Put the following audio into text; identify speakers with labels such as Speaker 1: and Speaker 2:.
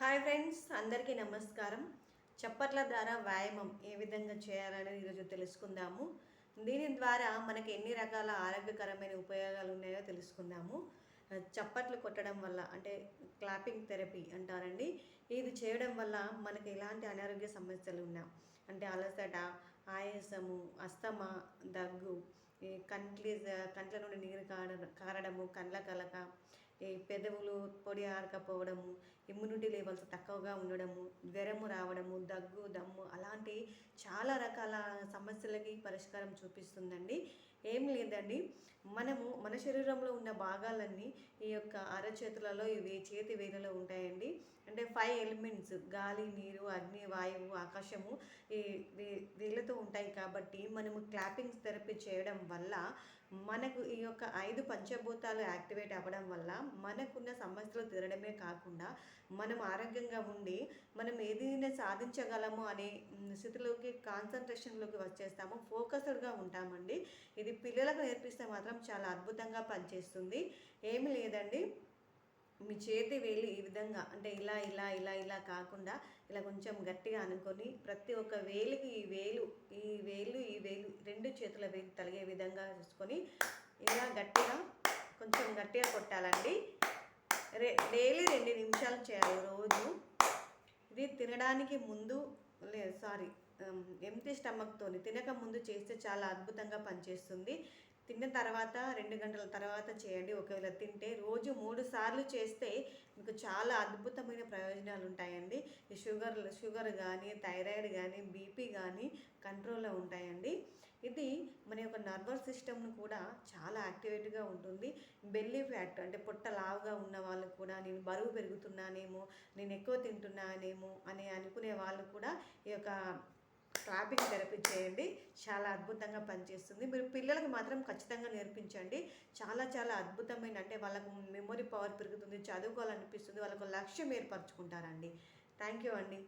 Speaker 1: Hi friends, అందరికీ నమస్కారం. చప్పట్ల ద్వారా వ్యాయామం ఏ విధంగా చేయాలనేది ఈరోజు తెలుసుకుందాము. దీని ద్వారా మనకి ఎన్ని రకాల ఆరోగ్యకరమైన ఉపయోగాలు ఉన్నాయో తెలుసుకుందాము. చప్పట్లు కొట్టడం వల్ల అంటే క్లాపింగ్ థెరపీ అంటారండి. ఇది చేయడం వల్ల మనకి ఎలాంటి అనారోగ్య సమస్యలు ఉన్నా అంటే అలసట, ఆయాసము, అస్తమా, దగ్గు, ఈ కంట్ల నుండి నీరు కారడము, కండ్ల కలక, ఈ పెదవులు పొడి ఆరకపోవడము, ఇమ్యూనిటీ లెవెల్స్ తక్కువగా ఉండడము, జ్వరము రావడము, దగ్గు, దమ్ము అలాంటి చాలా రకాల సమస్యలకి పరిష్కారం చూపిస్తుందండి. ఏం లేదండి, మన శరీరంలో ఉన్న భాగాలన్నీ ఈ యొక్క అరచేతులలో ఇవి చేతి వేలలో ఉంటాయండి. అంటే 5 ఎలిమెంట్స్ గాలి, నీరు, అగ్ని, వాయువు, ఆకాశము ఈ వీళ్ళతో ఉంటాయి. కాబట్టి మనము క్లాపింగ్ థెరపీ చేయడం వల్ల మనకు ఈ యొక్క 5 పంచభూతాలు యాక్టివేట్ అవ్వడం వల్ల మనకున్న సమస్యలు తీరడమే కాకుండా మనం ఆరోగ్యంగా ఉండి మనం ఏదైనా సాధించగలము అనే స్థితిలోకి కాన్సన్ట్రేషన్లోకి వచ్చేస్తాము, ఫోకస్డ్గా ఉంటామండి. ఇది పిల్లలకు నేర్పిస్తే మాత్రం చాలా అద్భుతంగా పనిచేస్తుంది. ఏమి లేదండి, మీ చేతి వేలు ఈ విధంగా అంటే ఇలా ఇలా ఇలా ఇలా కాకుండా ఇలా కొంచెం గట్టిగా అనుకొని ప్రతి ఒక్క వేలుకి ఈ వేలు 2 చేతుల వేలు తలిగే విధంగా చూసుకొని ఇలా గట్టిగా కొంచెం గట్టిగా కొట్టాలండి. డైలీ 2 నిమిషాలు చేయాలి రోజు. ఇది తినడానికి ముందు ఎంటీ స్టమక్తో తినక ముందు చేస్తే చాలా అద్భుతంగా పనిచేస్తుంది. తిన్న తర్వాత 2 గంటల తర్వాత చేయండి. ఒకవేళ తింటే రోజు 3 సార్లు చేస్తే మీకు చాలా అద్భుతమైన ప్రయోజనాలు ఉంటాయండి. ఈ షుగర్ కానీ, థైరాయిడ్ కానీ, బీపీ కానీ కంట్రోల్లో ఉంటాయండి. ఇది మన యొక్క నర్వస్ సిస్టమ్ను కూడా చాలా యాక్టివేట్గా ఉంటుంది. బెల్లీ ఫ్యాట్ అంటే పొట్ట లావుగా ఉన్న వాళ్ళు కూడా నేను బరువు పెరుగుతున్నానేమో, నేను ఎక్కువ తింటున్నానేమో అని అనుకునే వాళ్ళు కూడా ఈ యొక్క క్లాపింగ్ థెరపీ చేయండి. చాలా అద్భుతంగా పనిచేస్తుంది. మీరు పిల్లలకు మాత్రం ఖచ్చితంగా నేర్పించండి. చాలా చాలా అద్భుతమైన అంటే వాళ్ళకు మెమొరీ పవర్ పెరుగుతుంది, చదువుకోవాలనిపిస్తుంది, వాళ్ళకు లక్ష్యం ఏర్పరచుకుంటారండి. థ్యాంక్ యూ అండి.